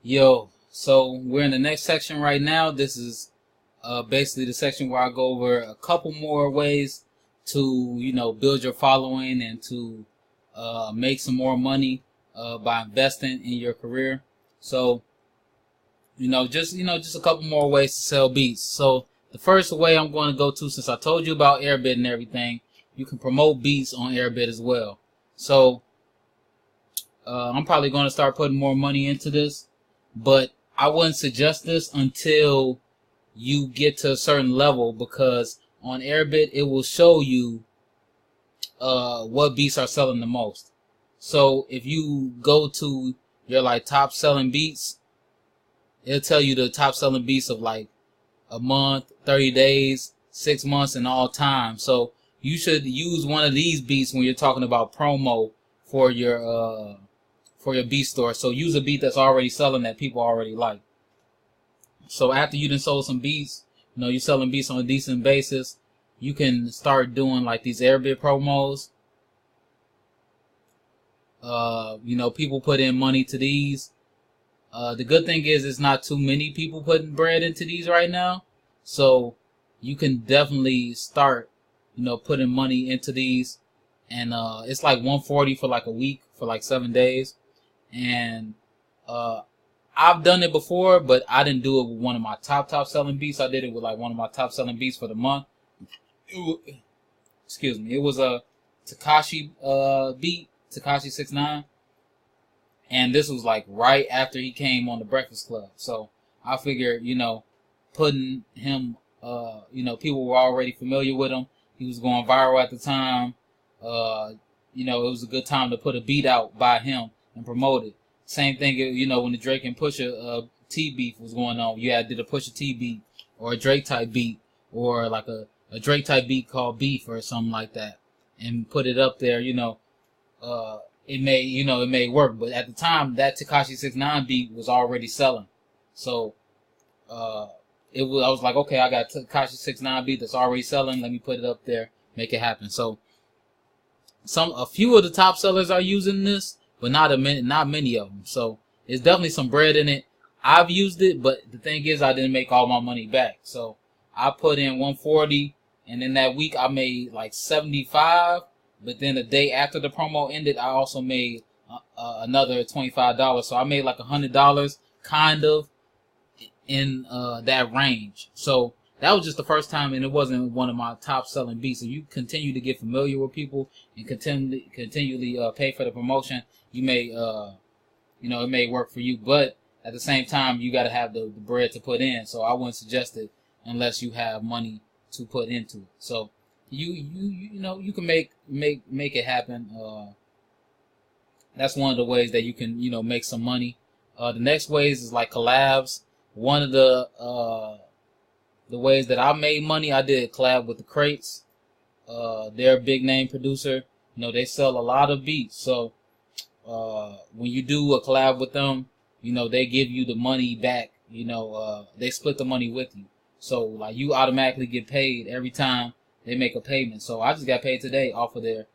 Yo, so we're in the next section right now. This is basically the section where I go over a couple more ways to, build your following and to make some more money by investing in your career. So, just a couple more ways to sell beats. So the first way I'm going to go to, since I told you about Airbit and everything, you can promote beats on Airbit as well. So I'm probably going to start putting more money into this, but I wouldn't suggest this until you get to a certain level, because on Airbit it will show you what beats are selling the most. So if you go to your top selling beats, it'll tell you the top selling beats of a month, 30 days, 6 months, and all time. So you should use one of these beats when you're talking about promo for your beat store. So use a beat that's already selling, that people already like. So after you done sold some beats, you're selling beats on a decent basis, you can start doing these Airbit promos. People put in money to these. The good thing is it's not too many people putting bread into these right now. So you can definitely start, putting money into these. And it's like $140 for a week, for 7 days. And I've done it before, but I didn't do it with one of my top selling beats. I did it with one of my top selling beats for the month. Excuse me. It was a Tekashi beat, Tekashi 6ix9ine. And this was right after he came on the Breakfast Club. So I figured, putting him, people were already familiar with him. He was going viral at the time. It was a good time to put a beat out by him and promote it. Same thing, when the Drake and Pusha T beef was going on, you did a Pusha T beat or a Drake type beat, or a Drake type beat called Beef or something like that, and put it up there. It may work, but at the time that Tekashi 6ix9ine beat was already selling. So I was like, okay, I got Tekashi 6ix9ine beat that's already selling. Let me put it up there, make it happen. So a few of the top sellers are using this, but not many of them. So there's definitely some bread in it. I've used it, but the thing is, I didn't make all my money back. So I put in 140, and in that week I made 75. But then the day after the promo ended, I also made another $25. So I made $100, kind of in that range. So that was just the first time, and it wasn't one of my top selling beats. So you continue to get familiar with people and continually pay for the promotion. You may, it may work for you, but at the same time, you got to have the bread to put in. So I wouldn't suggest it unless you have money to put into it. So you can make it happen. That's one of the ways that you can, make some money. The next ways is collabs. One of the ways that I made money, I did a collab with the Crates. They're a big name producer. They sell a lot of beats. So when you do a collab with them, they give you the money back. They split the money with you. So you automatically get paid every time they make a payment. So I just got paid today off of their,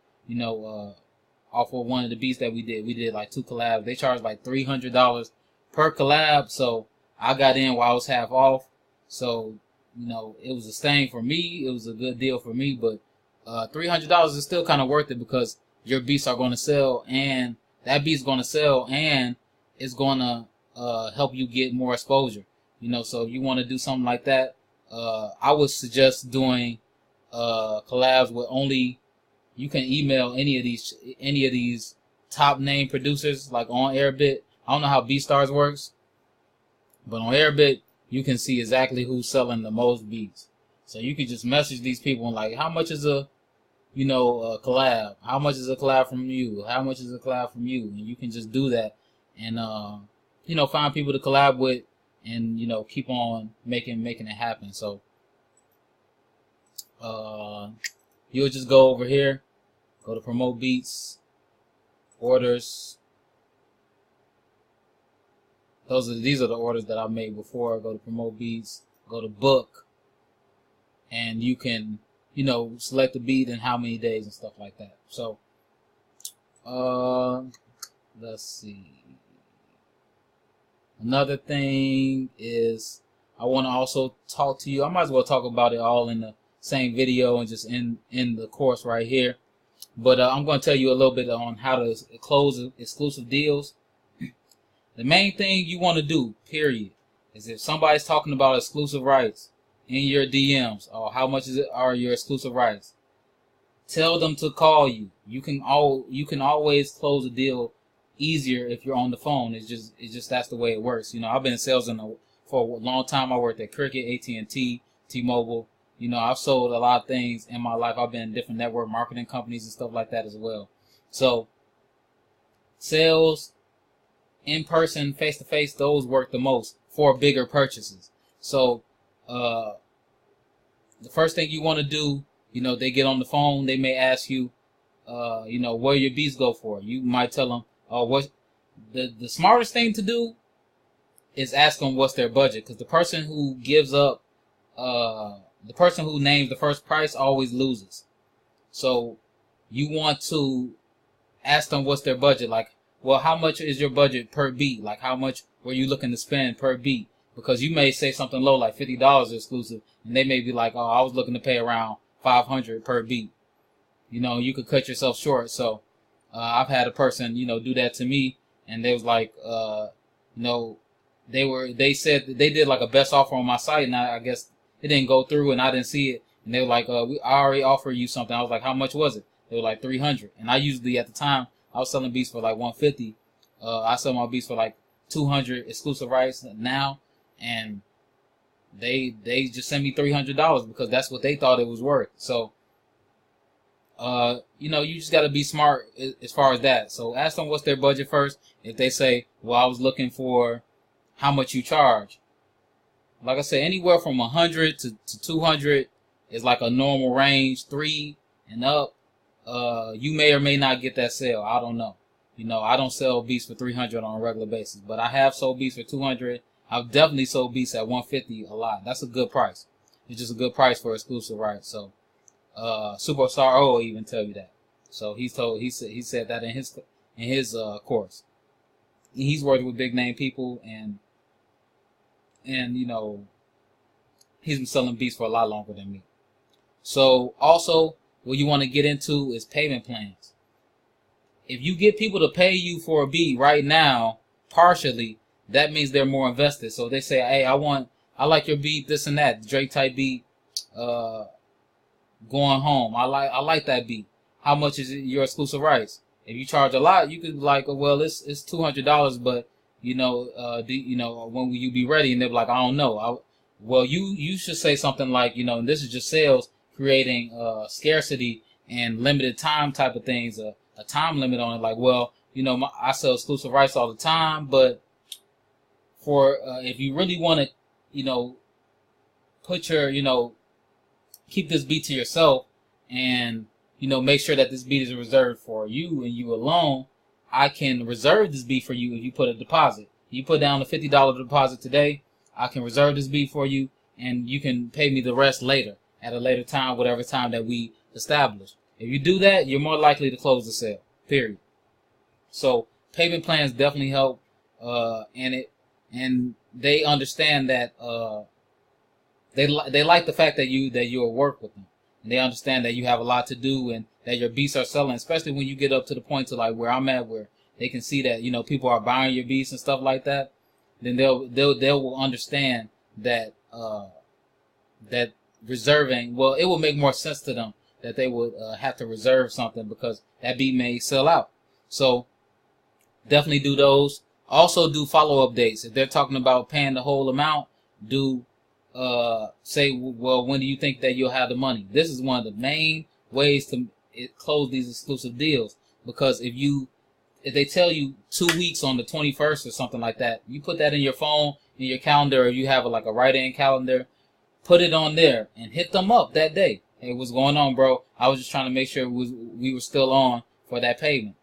off of one of the beats that we did. We did 2 collabs. They charged $300 per collab. So I got in while I was half off. So, it was a stain for me. It was a good deal for me. But $300 is still kind of worth it, because your beats are going to sell, and that beat's going to sell, and it's going to help you get more exposure. So if you want to do something like that, I would suggest doing collabs with you can email any of these top name producers on Airbit. I don't know how BeatStars works, but on Airbit you can see exactly who's selling the most beats. So you can just message these people and how much is a collab? How much is a collab from you? How much is a collab from you? And you can just do that and find people to collab with, and keep on making it happen. So you'll just go over here, go to promote beats, orders. These are the orders that I made before. Go to promote beats, go to book, and you can select the beat and how many days and stuff like that. So let's see. Another thing is I want to also talk to you. I might as well talk about it all in the same video and just in the course right here. But I'm going to tell you a little bit on how to close exclusive deals. The main thing you want to do, period, is if somebody's talking about exclusive rights in your DMs, or how much are your exclusive rights, tell them to call you. You can always close a deal easier if you're on the phone. It's just that's the way it works. You know, I've been in sales for a long time. I worked at Cricket, AT&T, T-Mobile. You know, I've sold a lot of things in my life. I've been in different network marketing companies and stuff like that as well. So sales, in person, face to face, those work the most for bigger purchases. So the first thing you want to do, you know, they get on the phone, they may ask you, you know, what your beats go for. You might tell them, oh, what the smartest thing to do is ask them what's their budget, because the person who gives up, the person who names the first price always loses. So you want to ask them what's their budget. Like, well, how much is your budget per beat? Like, how much were you looking to spend per beat? Because you may say something low, like $50 exclusive, and they may be like, oh, I was looking to pay around $500 per beat. You know, you could cut yourself short. So I've had a person, you know, do that to me, and they was like, you know, they said they did like a best offer on my site, and I guess it didn't go through, and I didn't see it. And they were like, I already offered you something. I was like, how much was it? They were like $300. And I usually, at the time, I was selling beats for like $150. I sell my beats for like $200 exclusive rights now, and they just sent me $300 because that's what they thought it was worth. So, you know, you just got to be smart as far as that. So ask them what's their budget first. If they say, well, I was looking for how much you charge. Like I said, anywhere from 100 to 200 is like a normal range. 3 and up, you may or may not get that sale. I don't know. You know, I don't sell beats for 300 on a regular basis, but I have sold beats for 200. I've definitely sold beats at 150 a lot. That's a good price. It's just a good price for exclusive rights. So, Superstar O will even tell you that. So he said that in his course. He's working with big name people, and you know, he's been selling beats for a lot longer than me. So also, what you want to get into is payment plans. If you get people to pay you for a beat right now, partially, that means they're more invested. So they say, hey, I like your beat, this and that, Drake type beat, Going Home. I like that beat. How much is it, your exclusive rights? If you charge a lot, you could be like, well, it's $200, but you know, when will you be ready? And they're like, I don't know. Well, you should say something like, you know, and this is just sales creating scarcity and limited time type of things, a time limit on it. Like, well, you know, I sell exclusive rights all the time, but for if you really want to, you know, put your, you know, keep this beat to yourself and, you know, make sure that this beat is reserved for you and you alone, I can reserve this beat for you if you put a deposit. You put down a $50 deposit today, I can reserve this beat for you, and you can pay me the rest later, at a later time, whatever time that we establish. If you do that, you're more likely to close the sale, period. So payment plans definitely help, and they understand that they like the fact that you'll work with them. And they understand that you have a lot to do and that your beats are selling, especially when you get up to the point to like where I'm at, where they can see that, you know, people are buying your beats and stuff like that. Then they'll understand that that reserving, well, it will make more sense to them that they would have to reserve something because that beat may sell out. So definitely do those. Also do follow-up dates. If they're talking about paying the whole amount, do say, well, when do you think that you'll have the money? This is one of the main ways to close these exclusive deals, because if they tell you 2 weeks on the 21st or something like that, you put that in your phone, in your calendar, or you have like a write-in calendar, put it on there and hit them up that day. Hey, what's going on, bro? I was just trying to make sure we were still on for that payment.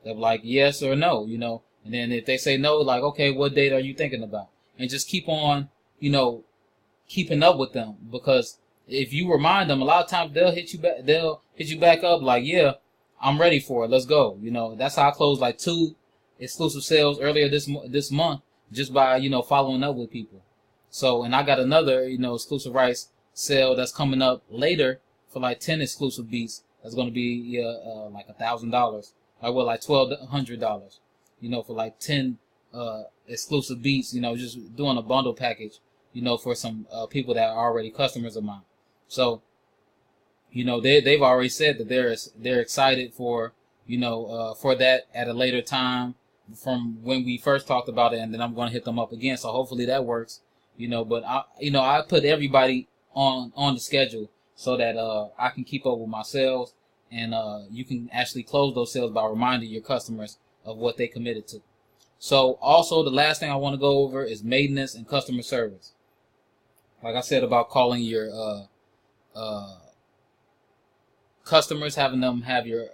They're like, yes or no, you know. And then if they say no, like, okay, what date are you thinking about? And just keep on, you know, keeping up with them, because if you remind them, a lot of times they'll hit you back up like, yeah, I'm ready for it. Let's go. You know, that's how I closed like 2 exclusive sales earlier this month, just by, you know, following up with people. So, and I got another, you know, exclusive rights sale that's coming up later for like 10 exclusive beats. That's going to be like $1,000. Like $1,200, you know, for like 10 exclusive beats, you know, just doing a bundle package, you know, for some people that are already customers of mine. So, you know, they've already said that they're excited for, you know, for that at a later time from when we first talked about it, and then I'm going to hit them up again. So hopefully that works, you know. But I put everybody on the schedule so that I can keep up with my sales, and you can actually close those sales by reminding your customers of what they committed to. So also the last thing I want to go over is maintenance and customer service. Like I said about calling your customers, having them have your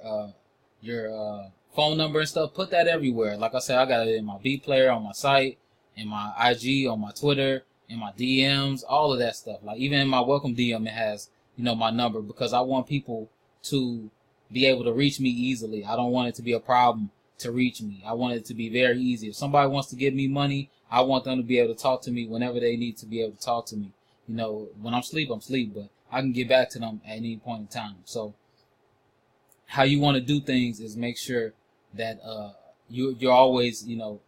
phone number and stuff, put that everywhere. Like I said, I got it in my Beat player, on my site, in my IG, on my Twitter, in my DMs, all of that stuff. Like even in my welcome DM, it has, you know, my number, because I want people to be able to reach me easily. I don't want it to be a problem to reach me. I want it to be very easy. If somebody wants to give me money, I want them to be able to talk to me whenever they need to be able to talk to me. You know, when I'm asleep, but I can get back to them at any point in time. So how you want to do things is make sure that you're always, you know,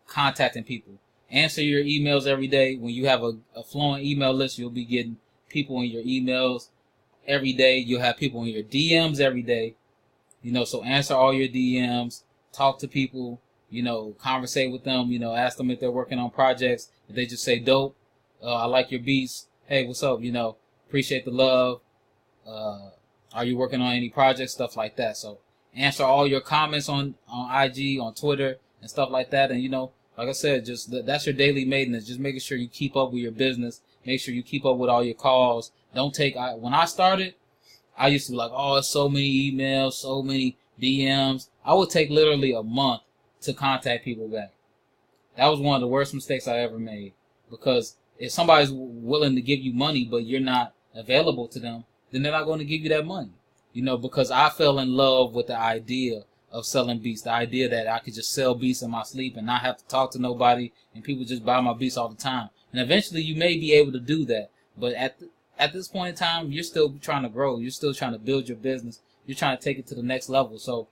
contacting people. Answer your emails every day. When you have a flowing email list, you'll be getting people in your emails every day. You'll have people in your DMs every day. You know, so answer all your DMs. Talk to people. You know, conversate with them. You know, ask them if they're working on projects. If they just say, dope, I like your beats. Hey, what's up? You know, appreciate the love. Are you working on any projects? Stuff like that. So answer all your comments on IG, on Twitter, and stuff like that. And, you know, like I said, just that's your daily maintenance. Just making sure you keep up with your business. Make sure you keep up with all your calls. Don't take, when I started, I used to be like, oh, it's so many emails, so many DMs. I would take literally a month to contact people back. That was one of the worst mistakes I ever made. Because if somebody's willing to give you money, but you're not available to them, then they're not going to give you that money. You know, because I fell in love with the idea of selling beats, the idea that I could just sell beats in my sleep and not have to talk to nobody, and people just buy my beats all the time. And eventually you may be able to do that. But at this point in time, you're still trying to grow. You're still trying to build your business. You're trying to take it to the next level. So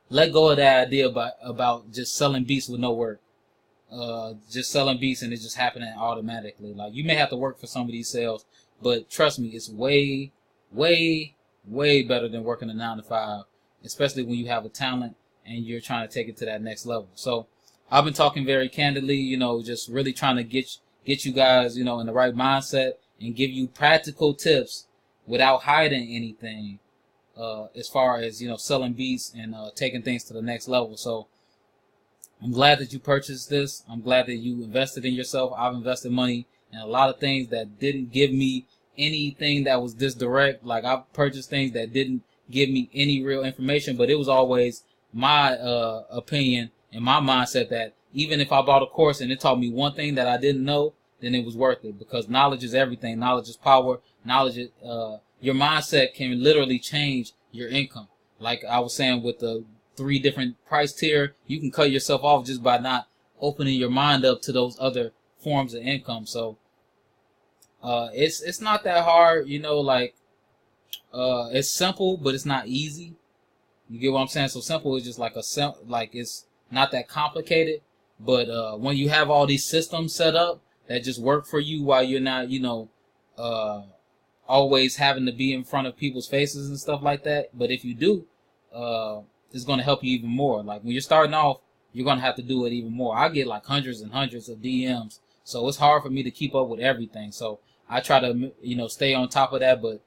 let go of that idea about just selling beats with no work. Just selling beats and it's just happening automatically. Like, you may have to work for some of these sales, but trust me, it's way, way, way better than working a 9-to-5, especially when you have a talent and you're trying to take it to that next level. So I've been talking very candidly, you know, just really trying to get you guys, you know, in the right mindset and give you practical tips without hiding anything, as far as, you know, selling beats and taking things to the next level. So I'm glad that you purchased this. I'm glad that you invested in yourself. I've invested money in a lot of things that didn't give me anything that was this direct. Like, I've purchased things that didn't give me any real information, but it was always my opinion and my mindset that even if I bought a course and it taught me one thing that I didn't know, then it was worth it, because knowledge is everything. Knowledge is power. Knowledge is, your mindset can literally change your income. Like I was saying with the 3 different price tier, you can cut yourself off just by not opening your mind up to those other forms of income. So it's not that hard, you know, like it's simple, but it's not easy. You get what I'm saying? So simple is just like it's not that complicated, but when you have all these systems set up that just work for you while you're not, you know, always having to be in front of people's faces and stuff like that. But if you do, it's going to help you even more. Like, when you're starting off, you're going to have to do it even more. I get like hundreds and hundreds of DMs, so it's hard for me to keep up with everything. So I try to, you know, stay on top of that. But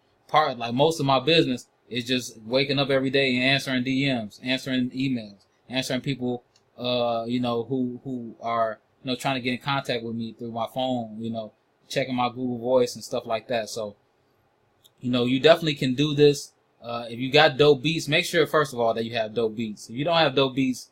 most of my business is just waking up every day and answering DMs, answering emails, answering people, you know, who are, you know, trying to get in contact with me through my phone, you know, checking my Google Voice and stuff like that. So, you know, you definitely can do this. If you got dope beats, make sure, first of all, that you have dope beats. If you don't have dope beats,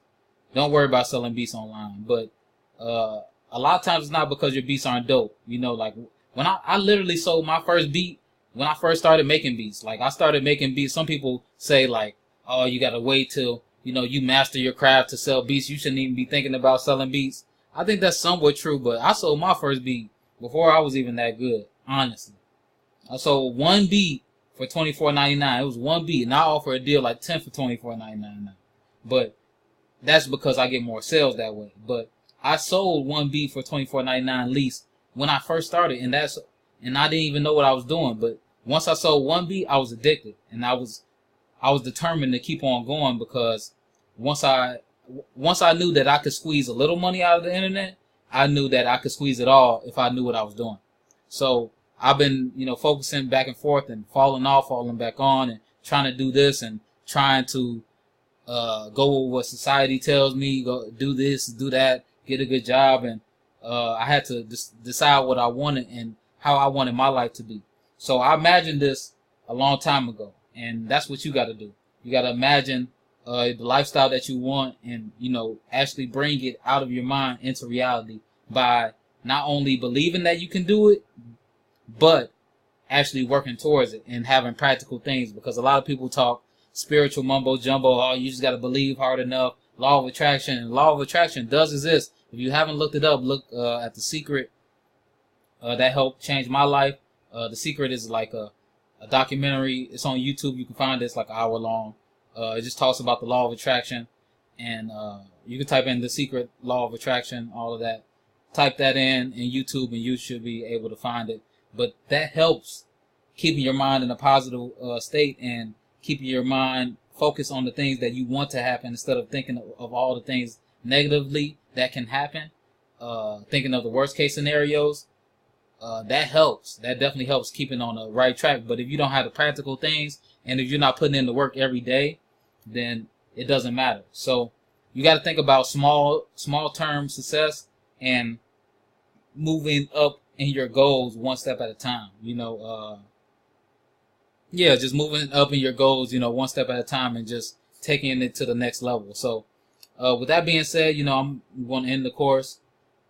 don't worry about selling beats online. But a lot of times it's not because your beats aren't dope. You know, like, when I literally sold my first beat when I first started making beats. Like, I started making beats. Some people say, like, oh, you got to wait till, you know, you master your craft to sell beats. You shouldn't even be thinking about selling beats. I think that's somewhat true, but I sold my first beat before I was even that good, honestly. I sold one beat for $24.99. It was one beat, and I offer a deal like 10 for $24.99 now. But that's because I get more sales that way. But I sold one beat for $24.99 least when I first started, and I didn't even know what I was doing. But once I sold one beat, I was addicted, and I was determined to keep on going, because once I knew that I could squeeze a little money out of the internet, I knew that I could squeeze it all if I knew what I was doing. So I've been, focusing back and forth and falling off, falling back on, and trying to do this and trying to go with what society tells me, go do this, do that, get a good job, and I had to decide what I wanted and how I wanted my life to be. So I imagined this a long time ago, and that's what you got to do. You got to imagine the lifestyle that you want, and actually bring it out of your mind into reality by not only believing that you can do it, but actually working towards it and having practical things. Because a lot of people talk spiritual mumbo jumbo. Oh, you just got to believe hard enough. Law of attraction. And law of attraction does exist. If you haven't looked it up, look at The Secret. That helped change my life. The Secret is like a documentary. It's on YouTube. You can find it. It's like an hour long. It just talks about the law of attraction, and you can type in The Secret, Law of Attraction, all of that. Type that in YouTube, and you should be able to find it. But that helps keeping your mind in a positive state, and keeping your mind focused on the things that you want to happen instead of thinking of all the things negatively that can happen. Thinking of the worst case scenarios. That helps. That definitely helps keeping on the right track. But if you don't have the practical things, and if you're not putting in the work every day, then it doesn't matter. So you got to think about small term success and moving up in your goals one step at a time. Just moving up in your goals, one step at a time, and just taking it to the next level. So with that being said, I'm going to end the course.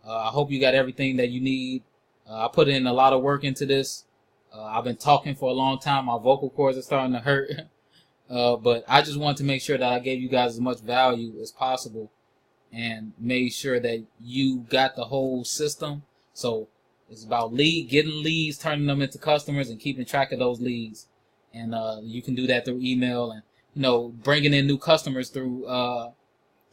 I hope you got everything that you need. I put in a lot of work into this. I've been talking for a long time. My vocal cords are starting to hurt. But I just wanted to make sure that I gave you guys as much value as possible, and made sure that you got the whole system. So it's about getting leads, turning them into customers, and keeping track of those leads. And you can do that through email, and bringing in new customers through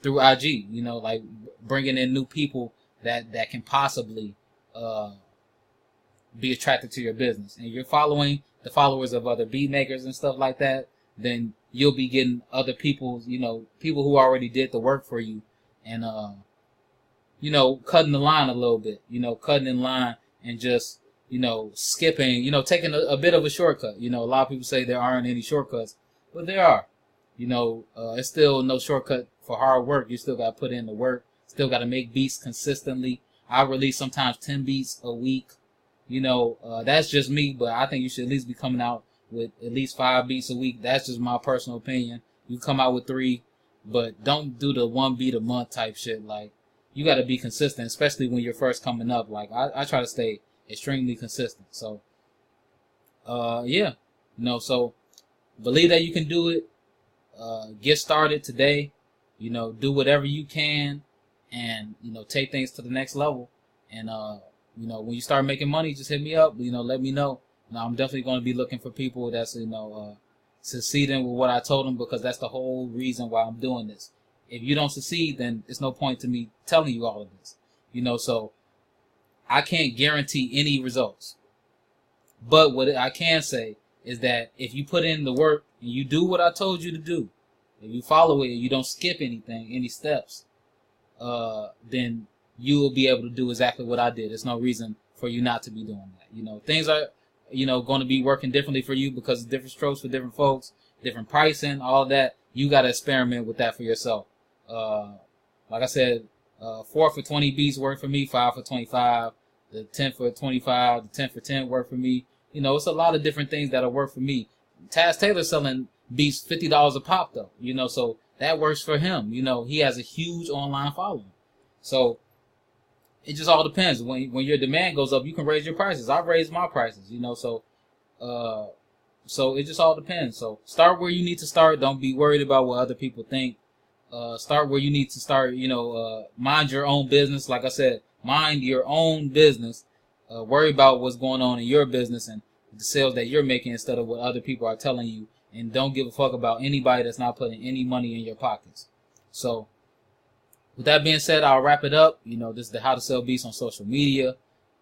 IG. Like bringing in new people that can possibly be attracted to your business. And you're following the followers of other beat makers and stuff like that, then you'll be getting other people, people who already did the work for you, and cutting the line a little bit, cutting in line, and just skipping, taking a bit of a shortcut. A lot of people say there aren't any shortcuts, but there are. It's still no shortcut for hard work. You still got to put in the work, still got to make beats consistently. I release sometimes 10 beats a week. That's just me, but I think you should at least be coming out with at least 5 beats a week. That's just my personal opinion. You come out with 3, but don't do the 1 beat a month type shit. Like, you got to be consistent, especially when you're first coming up. Like, I try to stay extremely consistent. So, so believe that you can do it. Get started today. Do whatever you can, and, take things to the next level. And, when you start making money, just hit me up, let me know. Now, I'm definitely going to be looking for people that's, succeeding with what I told them, because that's the whole reason why I'm doing this. If you don't succeed, then it's no point to me telling you all of this. So I can't guarantee any results. But what I can say is that if you put in the work and you do what I told you to do, if you follow it and you don't skip any steps, then you will be able to do exactly what I did. There's no reason for you not to be doing that. Things are, going to be working differently for you, because it's different strokes for different folks, different pricing, all that. You got to experiment with that for yourself. Like I said, 4 for 20 beats work for me, 5 for 25, the 10 for 25, the 10 for 10 work for me. It's a lot of different things that'll work for me. Taz Taylor's selling beats $50 a pop though, so that works for him. He has a huge online following. So it just all depends. When your demand goes up, you can raise your prices. I've raised my prices, so it just all depends. So start where you need to start. Don't be worried about what other people think. Start where you need to start. Mind your own business. Like I said, mind your own business. Worry about what's going on in your business and the sales that you're making instead of what other people are telling you. And don't give a fuck about anybody that's not putting any money in your pockets. So, with that being said, I'll wrap it up. This is the How to Sell Beats on social media.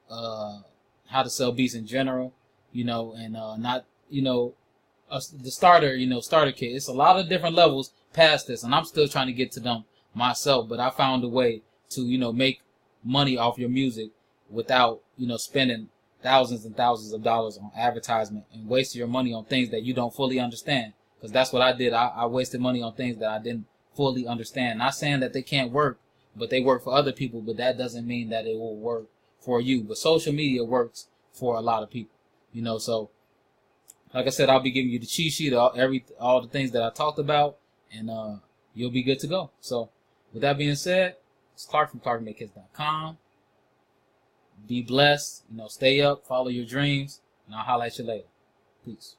How to sell beats in general. And not, the starter kit. It's a lot of different levels past this, and I'm still trying to get to them myself. But I found a way to, make money off your music without, spending thousands and thousands of dollars on advertisement and wasting your money on things that you don't fully understand. Because that's what I did. I wasted money on things that I didn't fully understand. Not saying that they can't work, but they work for other people. But that doesn't mean that it will work for you. But social media works for a lot of people. So like I said, I'll be giving you the cheat sheet, all the things that I talked about, and you'll be good to go. So with that being said, it's Clark from ClarkMakeHits.com. Be blessed. Stay up, follow your dreams, and I'll holler at you later. Peace.